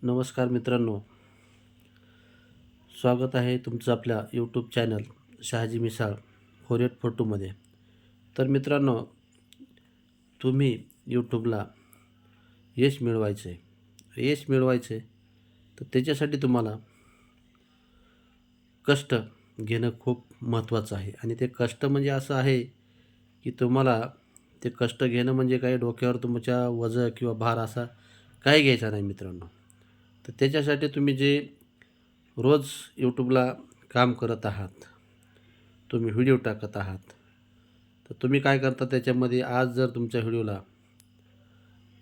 नमस्कार मित्रांनो, स्वागत आहे तुमचं आपल्या यूट्यूब चॅनल शहाजी मिसाळ 4842मध्ये. तर मित्रांनो, तुम्ही यूट्यूबला यश मिळवायचं आहे तर त्याच्यासाठी तुम्हाला कष्ट घेणं खूप महत्त्वाचं आहे. आणि ते कष्ट म्हणजे असं आहे की तुम्हाला ते कष्ट घेणं म्हणजे काही डोक्यावर तुमच्या वजं किंवा भार असा काही घ्यायचा नाही मित्रांनो. तर त्याच्यासाठी तुम्ही जे रोज यूट्यूबला काम करत आहात, तुम्ही व्हिडिओ टाकत आहात, तर तुम्ही काय करता त्याच्यामध्ये आज जर तुमच्या व्हिडिओला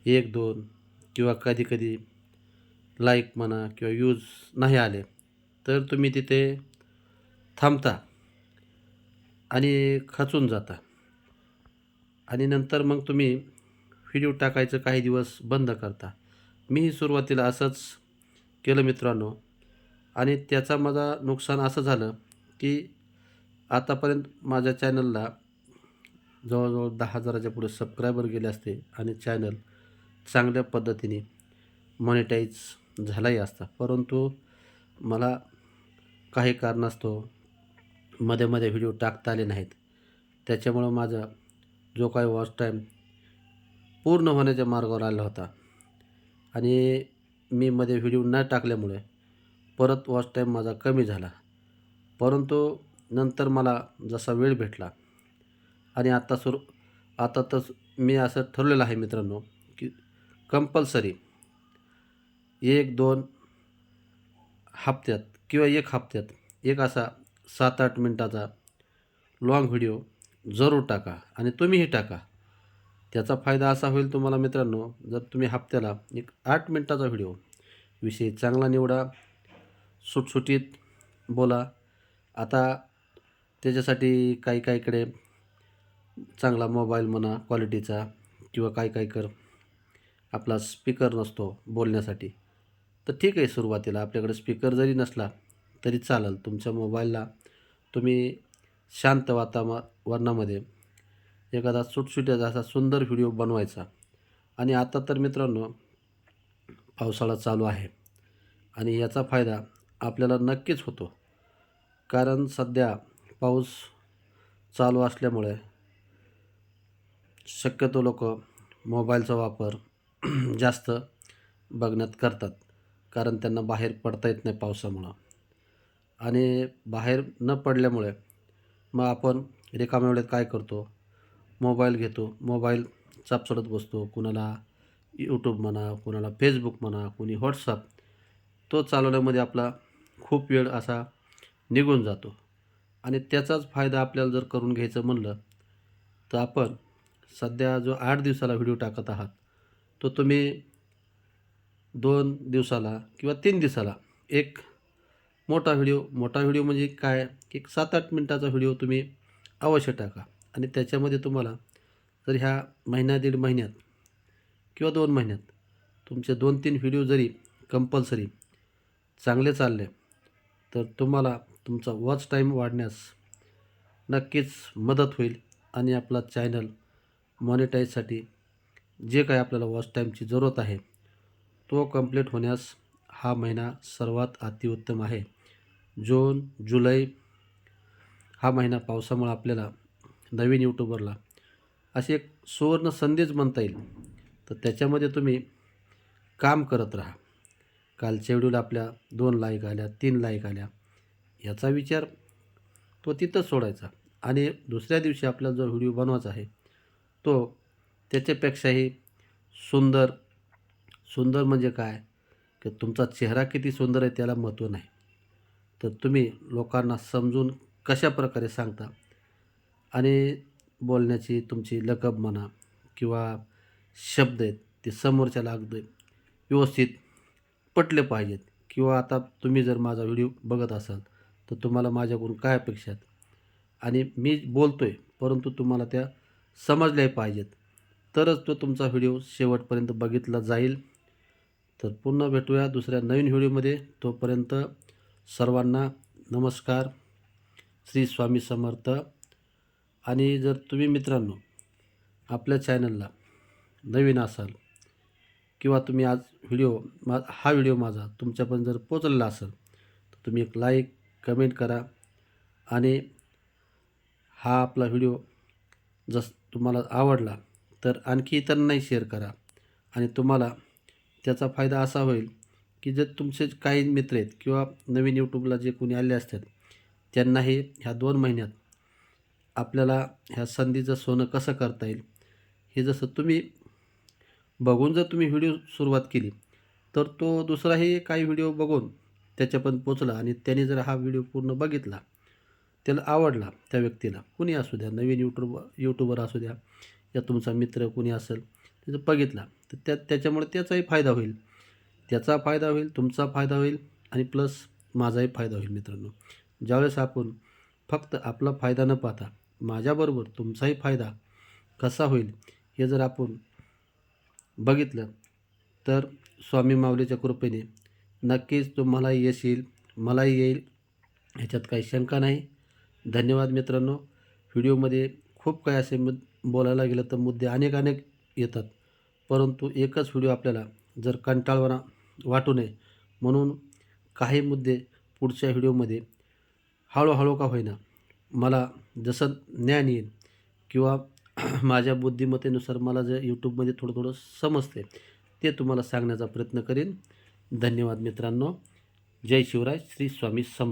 1-2 किंवा कधी-कधी लाईक म्हणा किंवा व्ह्यूज नाही आले, तर तुम्ही तिथे थांबता आणि खचून जाता आणि नंतर मग तुम्ही व्हिडिओ टाकायचं काही दिवस बंद करता. मीही सुरुवातीला असंच केलं मित्रांनो. आणि त्याचा माझा नुकसान असं झालं की आतापर्यंत माझ्या चॅनलला जवळजवळ 10,000च्या पुढे सबस्क्रायबर गेले असते आणि चॅनल चांगल्या पद्धतीने मॉनिटाईज झालाही असता. परंतु मला काही कारणास्तव मध्ये-मध्ये व्हिडिओ टाकता आले नाहीत. त्याच्यामुळं माझा जो काही वॉच टाईम पूर्ण होण्याच्या मार्गावर आला होता आणि मी मध्ये व्हिडिओ न टाकल्यामुळे परत वॉच टाईम माझा कमी झाला. परंतु नंतर मला जसा वेळ भेटला आणि आता तर मी असं ठरवलेलं आहे मित्रांनो की कंपल्सरी 1-2 हप्त्यात किंवा 1 हप्त्यात एक असा 7-8 मिनिटाचा लाँग व्हिडिओ जरूर टाका आणि तुम्हीही टाका. त्याचा फायदा असा होईल तुम्हाला मित्रांनो, जर तुम्ही हप्त्याला एक 8 मिनिटाचा व्हिडिओ, विषय चांगला निवडा, सुटसुटीत बोला. आता त्याच्यासाठी काही चांगला मोबाईल म्हणा क्वालिटीचा किंवा काही आपला स्पीकर नसतो बोलण्यासाठी. तर ठीक आहे, सुरुवातीला आपल्याकडे स्पीकर जरी नसला तरी चालेल. तुमच्या मोबाईलला तुम्ही शांत वातावरणामध्ये एखादा सुटसुटीचा असा सुंदर व्हिडिओ बनवायचा. आणि आता तर मित्रांनो पावसाळा चालू आहे आणि याचा फायदा आपल्याला नक्कीच होतो. कारण सध्या पाऊस चालू असल्यामुळे शक्यतो लोकं मोबाईलचा वापर जास्त बघण्यात करतात. कारण त्यांना बाहेर पडता येत नाही पावसामुळं. आणि बाहेर न पडल्यामुळे मग आपण रिकाम्या वेळेत काय करतो, मोबाईल घेतो, मोबाईल चापसडत बसतो. कुणाला यूट्यूब म्हणा, कुणाला फेसबुक म्हणा, कुणी व्हॉट्सअप. तो चालवण्यामध्ये आपला खूप वेळ असा निघून जातो. आणि त्याचाच फायदा आपल्याला जर करून घ्यायचं म्हणलं, तर आपण सध्या जो 8 दिवसाला व्हिडिओ टाकत आहात, तो तुम्ही 2 दिवसाला किंवा 3 दिवसाला एक मोठा व्हिडिओ म्हणजे काय, एक 7-8 मिनिटाचा व्हिडिओ तुम्ही अवश्य टाका. आणि त्याच्यामध्ये तुम्हाला जर ह्या महिना दीड महिन्यात किंवा 2 महिन्यात तुमचे 2-3 व्हिडिओ जरी कंपल्सरी चांगले चालले, तर तुम्हाला तुमचा वॉच टाईम वाढण्यास नक्कीच मदत होईल. आणि आपला चॅनल मॉनिटाईजसाठी जे काही आपल्याला वॉच टाईमची जरूरत आहे, तो कंप्लीट होण्यास हा महिना सर्वात अतिउत्तम आहे. जून, जुलै हा महिना पावसामुळे आपल्याला नवीन यूट्यूबरला अशी एक सुवर्ण संधीच म्हणता येईल. तर त्याच्यामध्ये तुम्ही काम करत राहा. कालच्या व्हिडिओला आपल्या 2 लाईक आल्या, 3 लाईक आल्या, याचा विचार तो तिथंच सोडायचा. आणि दुसऱ्या दिवशी आपल्याला जो व्हिडिओ बनवायचा आहे, तो त्याच्यापेक्षाही सुंदर सुंदर म्हणजे काय, की तुमचा चेहरा किती सुंदर आहे त्याला महत्त्व नाही. तर तुम्ही लोकांना समजून कशाप्रकारे सांगता आणि बोलण्याची तुमची लकब म्हणा किंवा शब्द आहेत, ते समोरच्याला अगदी व्यवस्थित पटले पाहिजेत. किंवा आता तुम्ही जर माझा व्हिडिओ बघत असाल, तर तुम्हाला माझ्याकडून काय अपेक्षा आहेत आणि मी बोलतो आहे, परंतु तुम्हाला त्या समजल्याही पाहिजेत. तरच तो तुमचा व्हिडिओ शेवटपर्यंत बघितला जाईल. तर पुन्हा भेटूया दुसऱ्या नवीन व्हिडिओमध्ये. तोपर्यंत सर्वांना नमस्कार. श्री स्वामी समर्थ. आणि जर तुम्ही मित्रांनो आपल्या चॅनलला नवीन असाल किंवा तुम्ही आज हा व्हिडिओ माझा तुमच्यापर्यंत जर पोचलेला असेल तर तुम्ही एक लाईक कमेंट करा आणि हा आपला व्हिडिओ तुम्हाला आवडला तर आणखी इतरांनाही शेअर करा आणि तुम्हाला त्याचा फायदा असा होईल की जे तुमचे काही मित्र आहेत किंवा नवीन यूट्यूबला जे कोणी आले असतात त्यांनाही ह्या 2 महिन्यात आपल्याला ह्या संधीचं सोनं कसं करता येईल हे जसं तुम्ही बघून जर तुम्ही व्हिडिओ सुरुवात केली तर तो दुसराही काही व्हिडिओ बघून त्याच्यापर्यंत पोचला आणि त्याने जर हा व्हिडिओ पूर्ण बघितला, त्याला आवडला त्या व्यक्तीला, कुणी असू द्या, नवीन यूट्यूबर असू द्या या तुमचा मित्र कोणी असेल, त्याचं बघितला तर त्याच्यामुळे त्याचाही फायदा होईल. त्याचा फायदा होईल, तुमचा फायदा होईल आणि प्लस माझाही फायदा होईल मित्रांनो. ज्यावेळेस आपण फक्त आपला फायदा न पाहता माझ्याबरोबर तुमचाही फायदा कसा होईल हे जर आपण बघितलं तर स्वामी माऊलीच्या कृपेने नक्कीच तुम्हालाही यश येईल, मलाही येईल, ह्याच्यात काही शंका नाही. धन्यवाद मित्रांनो. व्हिडिओमध्ये खूप काही असे बोलायला गेलं तर मुद्दे अनेक येतात, परंतु एकच व्हिडिओ आपल्याला जर कंटाळवाणा वाटू नये म्हणून काही मुद्दे पुढच्या व्हिडिओमध्ये हळूहळू का होईना मला जसं ज्ञान येईल किंवा माझ्या बुद्धिमत्तेनुसार मला जे यूट्यूबमध्ये थोडं समजते ते तुम्हाला सांगण्याचा प्रयत्न करेन. धन्यवाद मित्रांनो. जय शिवराय. श्री स्वामी समर्थ.